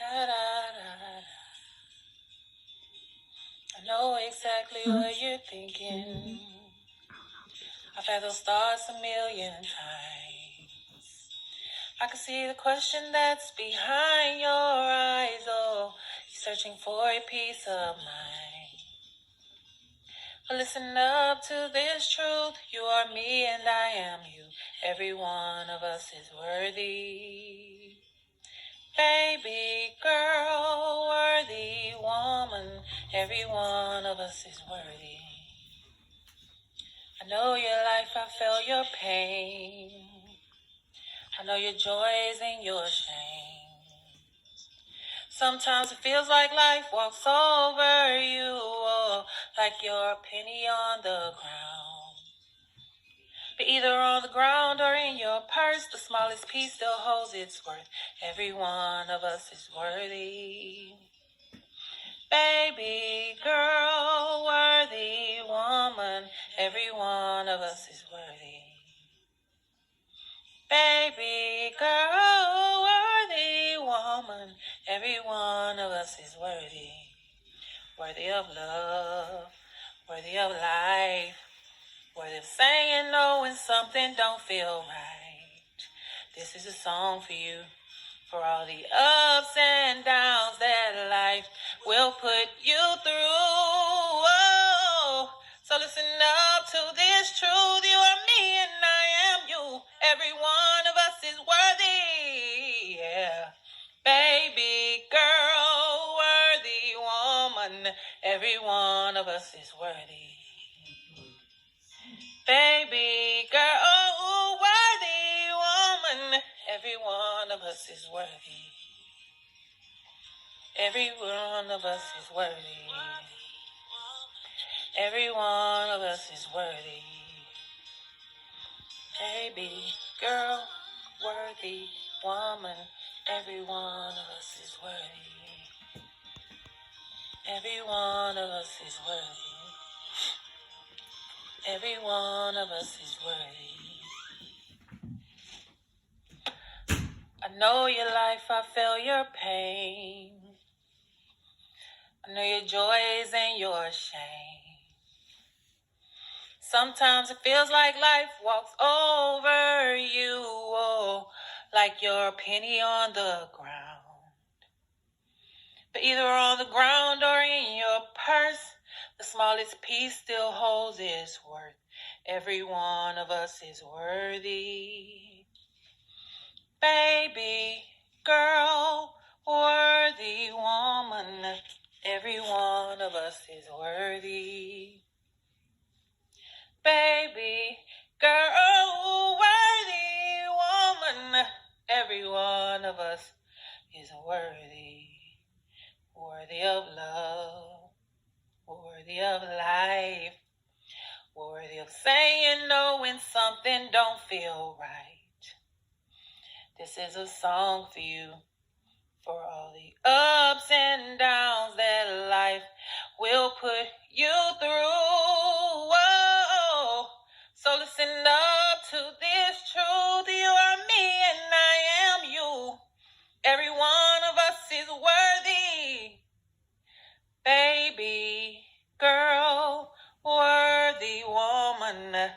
Da-da-da-da. I know exactly what you're thinking. I've had those thoughts a million times. I can see the question that's behind your eyes. Oh, you're searching for a peace of mind. But listen up to this truth. You are me and I am you. Every one of us is worthy. Baby girl, worthy woman, every one of us is worthy. I know your life, I felt your pain. I know your joys and your shame. Sometimes it feels like life walks over you, oh, like you're a penny on the ground. But either on the ground or in your purse, the smallest piece still holds its worth. Every one of us is worthy. Baby girl, worthy woman, every one of us is worthy. Baby girl, worthy woman, every one of us is worthy. Worthy of love, worthy of life, worthy of saying no when something don't feel right. This is a song for you, for all the ups and downs that life will put you through. Oh, so listen up to this truth. You are me and I am you. Every one of us is worthy. Yeah. Baby girl, worthy woman. Every one of us is worthy. Baby girl, worthy woman. Every one of us is worthy. Every one of us is worthy. Every one of us is worthy. Baby girl, worthy woman. Every one of us is worthy. Every one of us is worthy. Every one of us is worthy. I know your life, I feel your pain. I know your joys and your shame. Sometimes it feels like life walks over you, oh, like you're a penny on the ground. But either on the ground or in your purse, the smallest piece still holds its worth. Every one of us is worthy. Baby girl, worthy woman, every one of us is worthy. Baby girl, worthy woman, every one of us is worthy. Worthy of love, worthy of life, worthy of saying no when something don't feel right. This is a song for you, for all the ups and downs that life will put you through. Whoa. So listen up to this truth. You are me and I am you. Every one of us is worthy. Baby girl, worthy woman,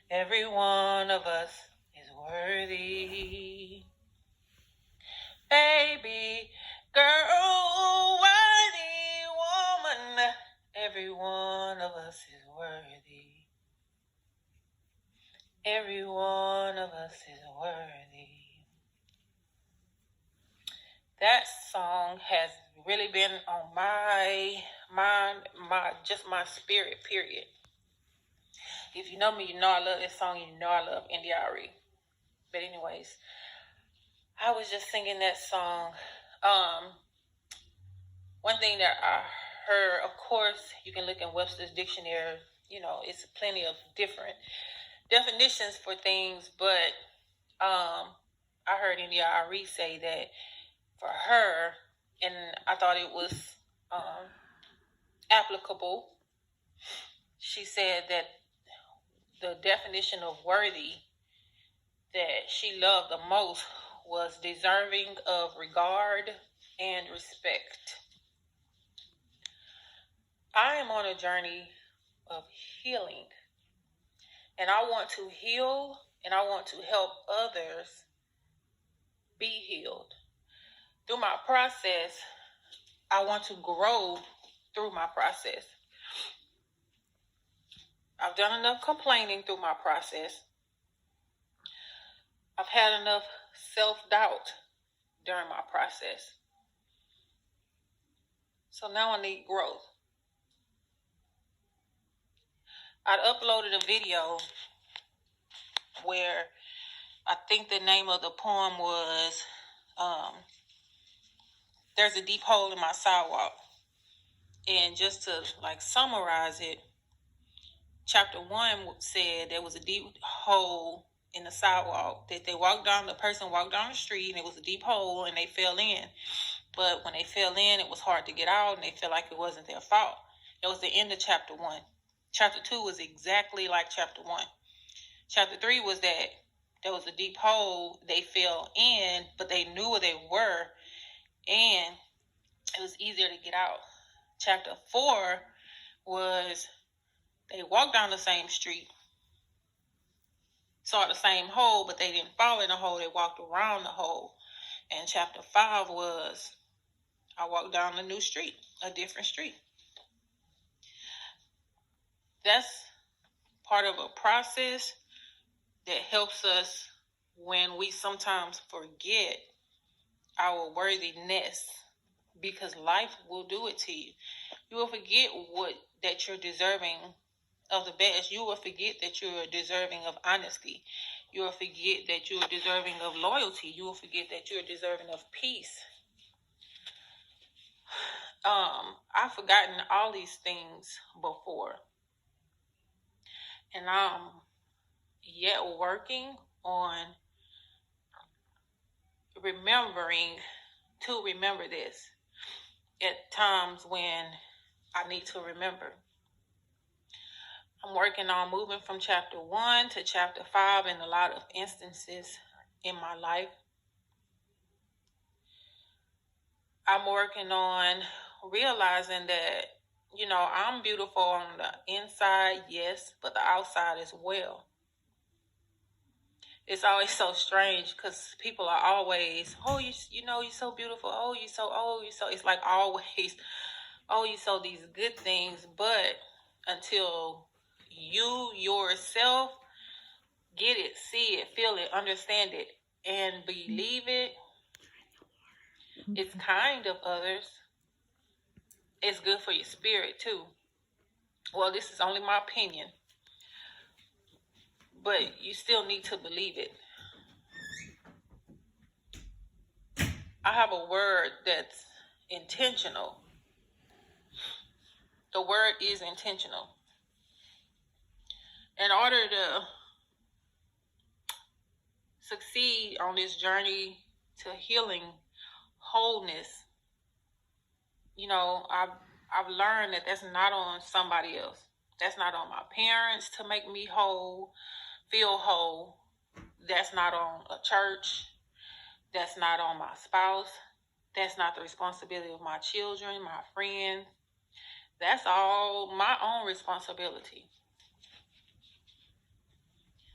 every one of us is worthy. Baby girl, worthy woman, every one of us is worthy. Every one of us is worthy. That song has really been on my mind, my spirit, period. If you know me, you know I love this song, you know I love India.Arie. But anyways, I was just singing that song. One thing that I heard, of course, you can look in Webster's dictionary, it's plenty of different definitions for things, but I heard India.Arie say that for her, and I thought it was applicable. She said that the definition of worthy that she loved the most was deserving of regard and respect. I am on a journey of healing, and I want to heal and I want to help others be healed. Through my process, I want to grow through my process. I've done enough complaining through my process. I've had enough self-doubt during my process. So now I need growth. I uploaded a video where I think the name of the poem was There's a Deep Hole in My Sidewalk. And just to summarize it, chapter 1 said there was a deep hole in the sidewalk that the person walked down the street, and it was a deep hole and they fell in. But when they fell in, it was hard to get out and they felt like it wasn't their fault. That was the end of chapter 1. Chapter 2 was exactly like chapter 1. Chapter 3 was that there was a deep hole they fell in, but they knew where they were and it was easier to get out. Chapter 4 was they walked down the same street, saw the same hole, but they didn't fall in the hole. They walked around the hole. And chapter 5 was I walked down a new street, a different street. That's part of a process that helps us when we sometimes forget our worthiness, because life will do it to you. You will forget that you're deserving of the best. You will forget that you're deserving of honesty. You will forget that you're deserving of loyalty. You will forget that you're deserving of peace. I've forgotten all these things before. And I'm yet working on remember this at times when I need to remember. I'm working on moving from chapter 1 to chapter 5 in a lot of instances in my life. I'm working on realizing that, I'm beautiful on the inside, yes, but the outside as well. It's always so strange because people are always, you're so beautiful. It's like always, you so these good things, but until you yourself get it, see it, feel it, understand it, and believe it, it's kind of others. It's good for your spirit too. Well, this is only my opinion, but you still need to believe it. I have a word that's intentional. The word is intentional. In order to succeed on this journey to healing, wholeness, I've learned that that's not on somebody else. That's not on my parents to make me feel whole. That's not on a church. That's not on my spouse. That's not the responsibility of my children, my friends. That's all my own responsibility.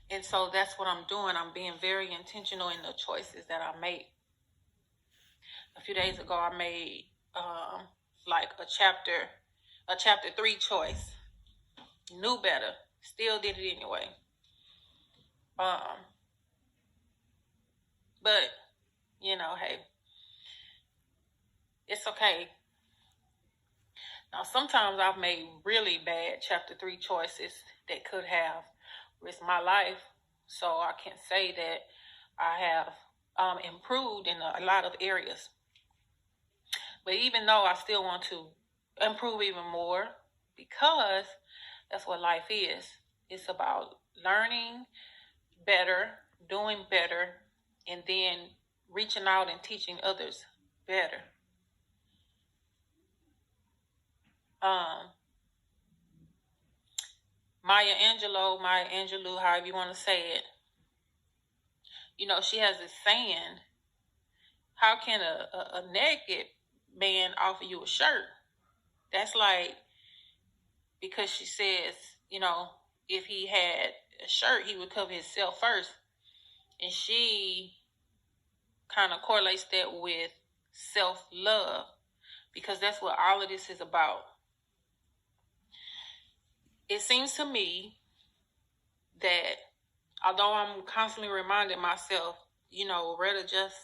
And so that's what I'm doing. I'm being very intentional in the choices that I make. A few days ago, I made a chapter 3 choice. Knew better, still did it anyway. But hey, it's okay. Now, sometimes I've made really bad chapter 3 choices that could have risked my life. So I can't say that I have improved in a lot of areas. But even though I still want to improve even more, because that's what life is. It's about learning better, doing better, and then reaching out and teaching others better. Maya Angelou, however you want to say it, she has this saying, how can a naked man offer you a shirt. That's like, because she says, if he had a shirt, he would cover himself first. And she kind of correlates that with self-love, because that's what all of this is about. It seems to me that although I'm constantly reminding myself, rather just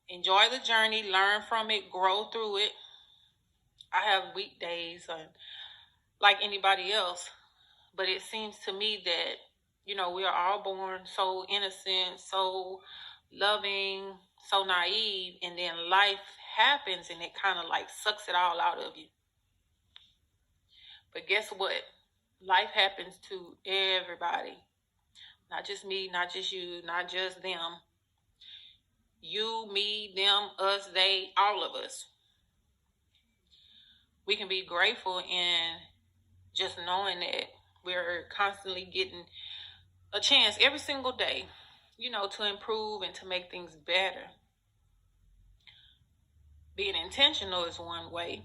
enjoy the journey, learn from it, grow through it. I have weekdays and like anybody else, but it seems to me that, we are all born so innocent, so loving, so naive, and then life happens and it kind of like sucks it all out of you. But guess what? Life happens to everybody. Not just me, not just you, not just them. You, me, them, us, they, all of us. We can be grateful in just knowing that we're constantly getting a chance every single day, to improve and to make things better. Being intentional is one way.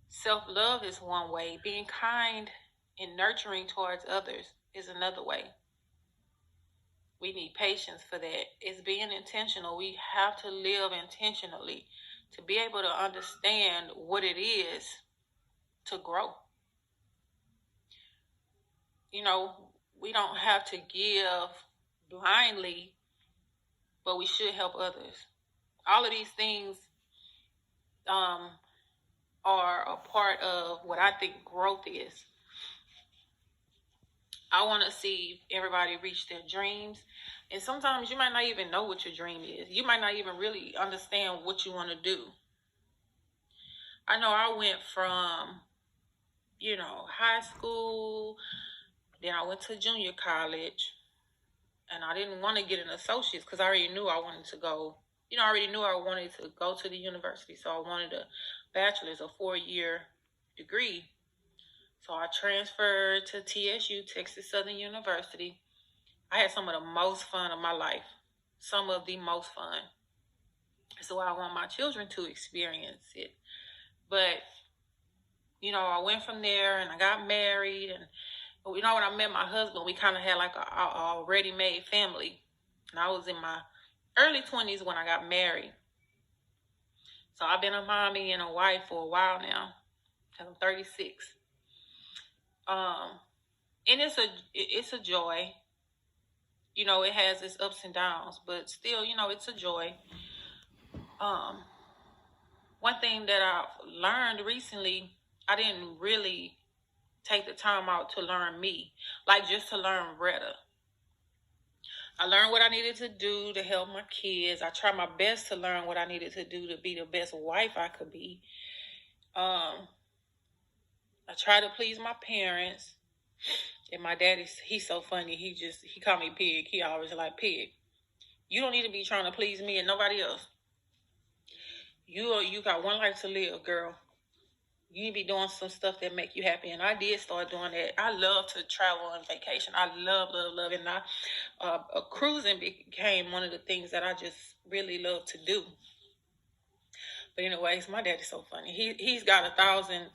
Self-love is one way. Being kind and nurturing towards others is another way. We need patience for that. It's being intentional. We have to live intentionally to be able to understand what it is to grow. We don't have to give blindly, but we should help others. All of these things are a part of what I think growth is. I want to see everybody reach their dreams. And sometimes you might not even know what your dream is. You might not even really understand what you want to do. I know I went from, high school, then I went to junior college, and I didn't want to get an associate's because I already knew I wanted to go. I already knew I wanted to go to the university. So I wanted a bachelor's, a 4-year degree. So I transferred to TSU, Texas Southern University. I had some of the most fun of my life. Some of the most fun. So I want my children to experience it. But, I went from there and I got married. And, when I met my husband, we kind of had like a ready-made family. And I was in my early 20s when I got married. So I've been a mommy and a wife for a while now. I'm 36. And it's a joy. It has its ups and downs, but still, it's a joy. One thing that I've learned recently, I didn't really take the time out to learn me, like just to learn Retta. I learned what I needed to do to help my kids. I tried my best to learn what I needed to do to be the best wife I could be. I tried to please my parents. And my daddy, he's so funny. He called me Pig. He always like, Pig, you don't need to be trying to please me and nobody else. You got one life to live, girl. You need to be doing some stuff that make you happy. And I did start doing that. I love to travel on vacation. I love. And cruising became one of the things that I just really love to do. But anyways, my daddy's so funny. He's got 1,000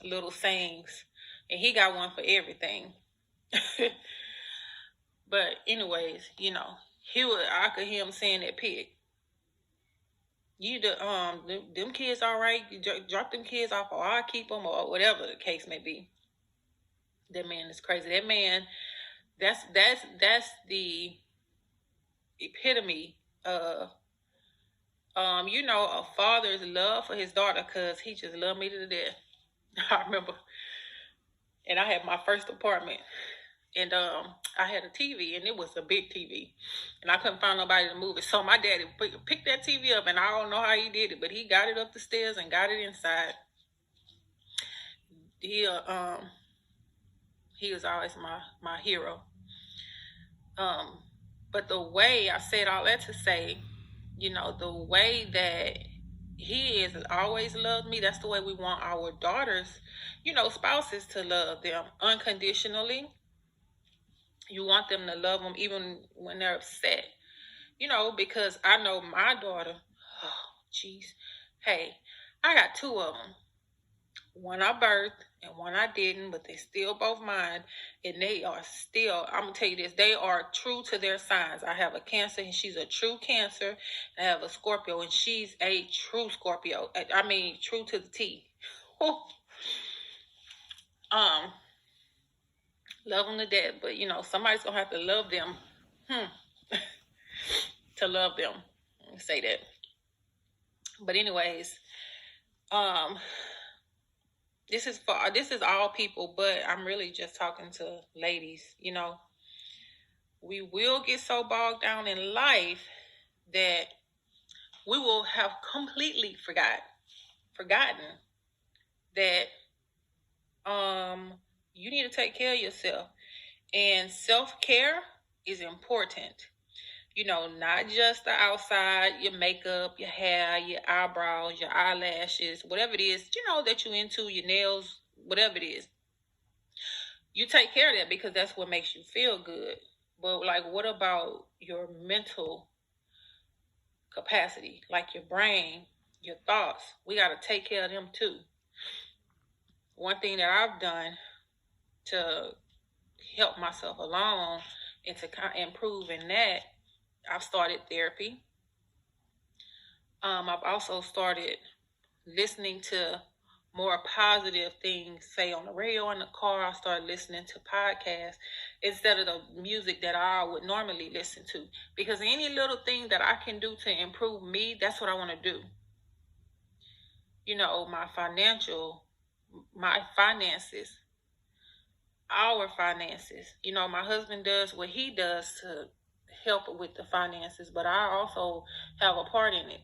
little sayings. And he got one for everything. But anyways, I could hear him saying that, Pig, them kids all right, you drop them kids off, or I'll keep them, or whatever the case may be. That man is crazy. That man, that's the epitome of a father's love for his daughter, because he just loved me to death. I remember, and I had my first apartment, and I had a TV, and it was a big TV, and I couldn't find nobody to move it. So my daddy picked that TV up, and I don't know how he did it, but he got it up the stairs and got it inside. He was always my hero. But the way I said all that to say, the way that he has always loved me, that's the way we want our daughters, spouses, to love them unconditionally. You want them to love them even when they're upset, because I know my daughter, jeez. Hey, I got two of them. One I birthed and one I didn't, but they still both mine. And they are still, I'm going to tell you this, they are true to their signs. I have a Cancer and she's a true Cancer. I have a Scorpio and she's a true Scorpio. I mean, true to the T. Love them to death, but somebody's going to have to love them to love them. Let me say that. But anyways, this is all people, but I'm really just talking to ladies. We will get so bogged down in life that we will have completely forgotten that you need to take care of yourself. And self-care is important. Not just the outside, your makeup, your hair, your eyebrows, your eyelashes, whatever it is, that you into, your nails, whatever it is. You take care of that because that's what makes you feel good. But what about your mental capacity, like your brain, your thoughts? We got to take care of them too. One thing that I've done to help myself along and to improve in that, I've started therapy. I've also started listening to more positive things, say on the radio in the car. I started listening to podcasts instead of the music that I would normally listen to. Because any little thing that I can do to improve me, that's what I want to do. My finances, our finances. My husband does what he does to help with the finances, but I also have a part in it.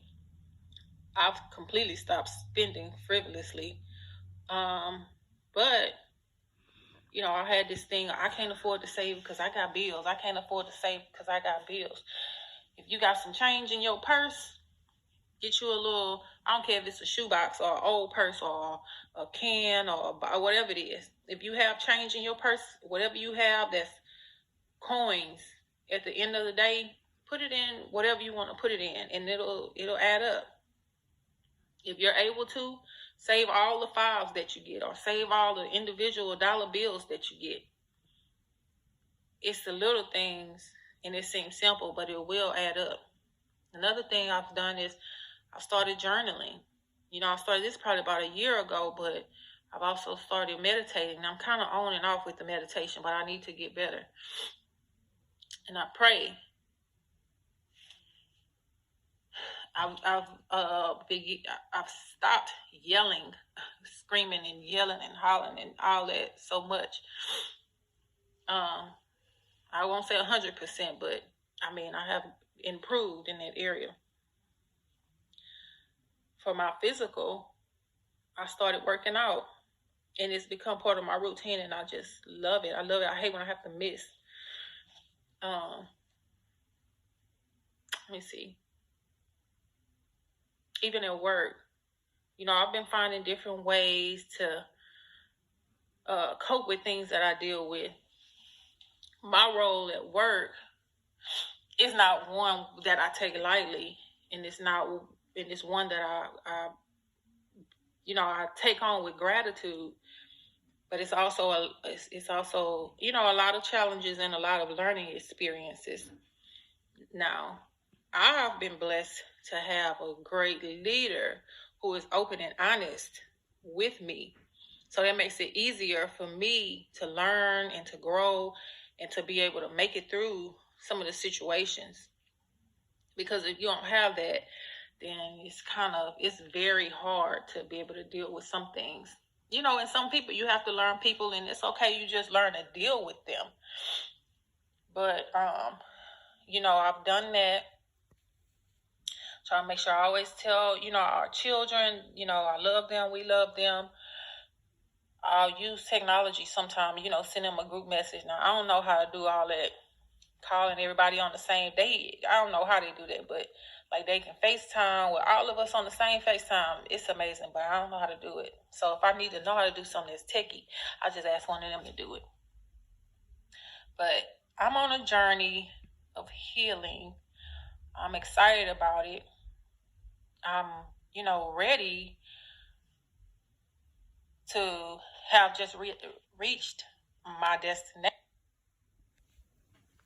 I've completely stopped spending frivolously. But I had this thing, I can't afford to save because I got bills. I can't afford to save because I got bills. If you got some change in your purse, get you a little, I don't care if it's a shoebox or an old purse or a can or whatever it is. If you have change in your purse, whatever you have that's coins, at the end of the day, put it in whatever you want to put it in, and it'll add up. If you're able to, save all the files that you get or save all the individual dollar bills that you get. It's the little things, and it seems simple, but it will add up. Another thing I've done is I started journaling. I started this probably about a year ago, but I've also started meditating. I'm kind of on and off with the meditation, but I need to get better. And I pray. I've stopped yelling, screaming and yelling and hollering and all that so much. I won't say 100%, but I have improved in that area. For my physical, I started working out, and it's become part of my routine, and I just love it. I love it. I hate when I have to miss. Let me see. Even at work, I've been finding different ways to cope with things that I deal with. My role at work is not one that I take lightly, and it's one that I take on with gratitude. But it's also a lot of challenges and a lot of learning experiences. Now, I've been blessed to have a great leader who is open and honest with me. So that makes it easier for me to learn and to grow and to be able to make it through some of the situations. Because if you don't have that, then it's very hard to be able to deal with some things. And some people, you have to learn people, and it's okay, you just learn to deal with them. But, I've done that. Try to make sure I always tell, our children, I love them, we love them. I'll use technology sometime, send them a group message. Now, I don't know how to do all that, calling everybody on the same day. I don't know how they do that, but they can FaceTime with all of us on the same FaceTime. It's amazing, but I don't know how to do it. So if I need to know how to do something that's techie, I just ask one of them to do it. But I'm on a journey of healing. I'm excited about it. I'm, ready to have just reached my destination.